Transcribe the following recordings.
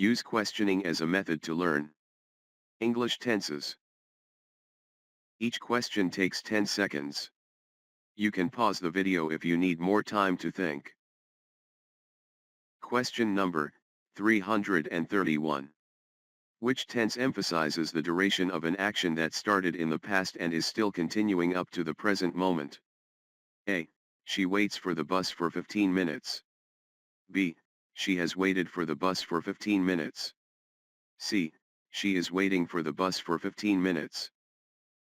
Use questioning as a method to learn English tenses. Each question takes 10 seconds. You can pause the video if you need more time to think. Question number 331. Which tense emphasizes the duration of an action that started in the past and is still continuing up to the present moment? A. She waits for the bus for 15 minutes. B. She has waited for the bus for 15 minutes. C. She is waiting for the bus for 15 minutes.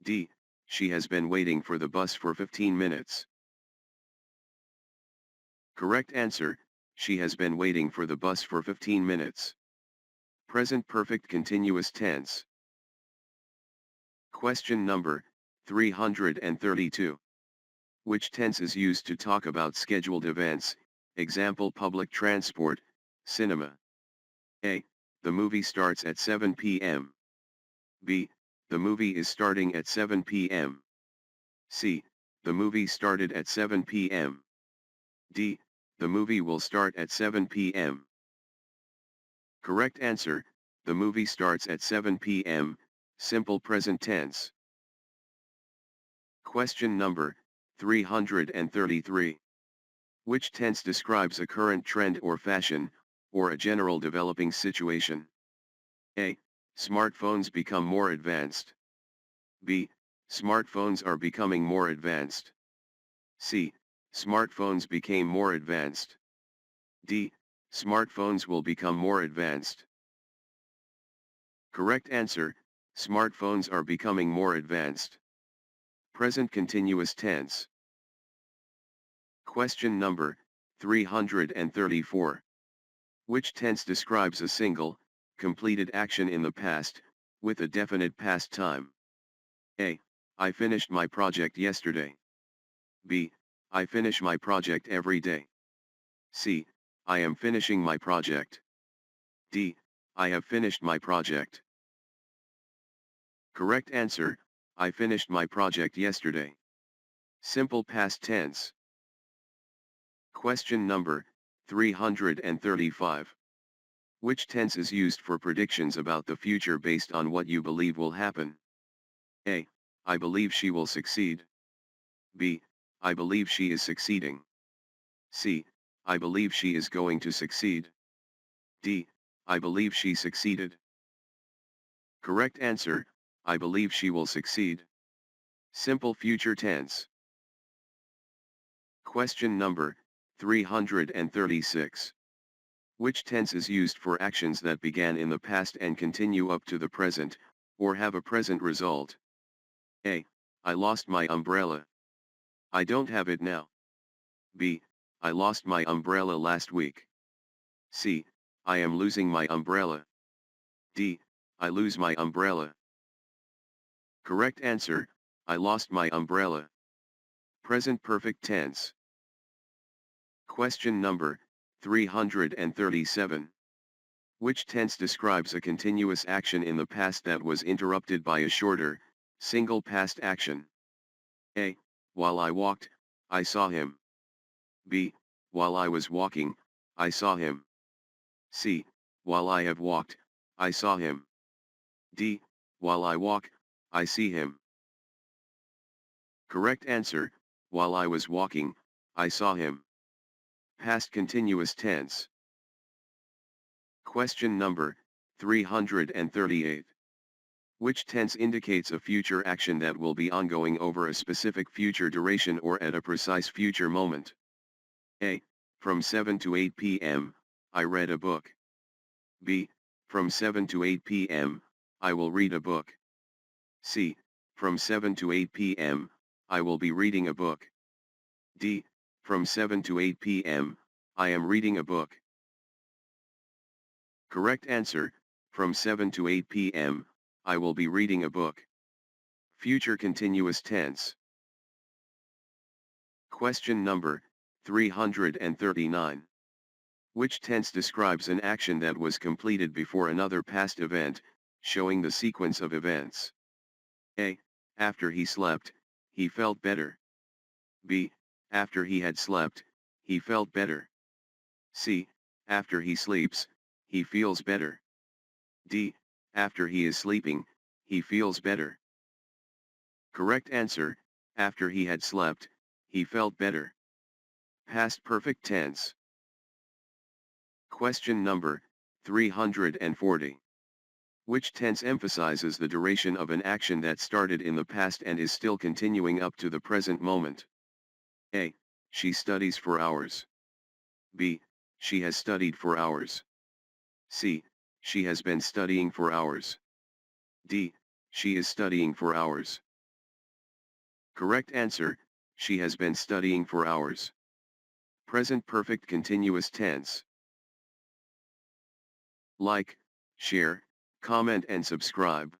D. She has been waiting for the bus for 15 minutes. Correct answer, she has been waiting for the bus for 15 minutes. Present perfect continuous tense. Question number 332. Which tense is used to talk about scheduled events, example public transport, cinema? A. The movie starts at 7 p.m. B. The movie is starting at 7 p.m. C. The movie started at 7 p.m. D. The movie will start at 7 p.m. Correct answer, the movie starts at 7 p.m., simple present tense. Question number 333. Which tense describes a current trend or fashion, or a general developing situation? A. Smartphones become more advanced. B. Smartphones are becoming more advanced. C. Smartphones became more advanced. D. Smartphones will become more advanced. Correct answer, smartphones are becoming more advanced. Present continuous tense. Question number 334. Which tense describes a single, completed action in the past, with a definite past time? A. I finished my project yesterday. B. I finish my project every day. C. I am finishing my project. D. I have finished my project. Correct answer, I finished my project yesterday. Simple past tense. Question number 335. Which tense is used for predictions about the future based on what you believe will happen? A. I believe she will succeed. B. I believe she is succeeding. C. I believe she is going to succeed. D. I believe she succeeded. Correct answer, I believe she will succeed. Simple future tense. Question number 336. Which tense is used for actions that began in the past and continue up to the present, or have a present result? A. I lost my umbrella. I don't have it now. B. I lost my umbrella last week. C. I am losing my umbrella. D. I lose my umbrella. Correct answer, I lost my umbrella. Present perfect tense. Question number 337. Which tense describes a continuous action in the past that was interrupted by a shorter, single past action? A. While I walked, I saw him. B. While I was walking, I saw him. C. While I have walked, I saw him. D. While I walk, I see him. Correct answer, while I was walking, I saw him. Past continuous tense. Question number 338. Which tense indicates a future action that will be ongoing over a specific future duration or at a precise future moment? A. From 7 to 8 p.m., I read a book. B. From 7 to 8 p.m., I will read a book. C. From 7 to 8 p.m., I will be reading a book. D. From 7 to 8 p.m., I am reading a book. Correct answer, from 7 to 8 p.m., I will be reading a book. Future continuous tense. Question number 339. Which tense describes an action that was completed before another past event, showing the sequence of events? A. After he slept, he felt better. B. After he had slept, he felt better. C. After he sleeps, he feels better. D. After he is sleeping, he feels better. Correct answer, after he had slept, he felt better. Past perfect tense. Question number 340. Which tense emphasizes the duration of an action that started in the past and is still continuing up to the present moment? A. She studies for hours. B. She has studied for hours. C. She has been studying for hours. D. She is studying for hours. Correct answer, she has been studying for hours. Present perfect continuous tense. Like, share, comment and subscribe.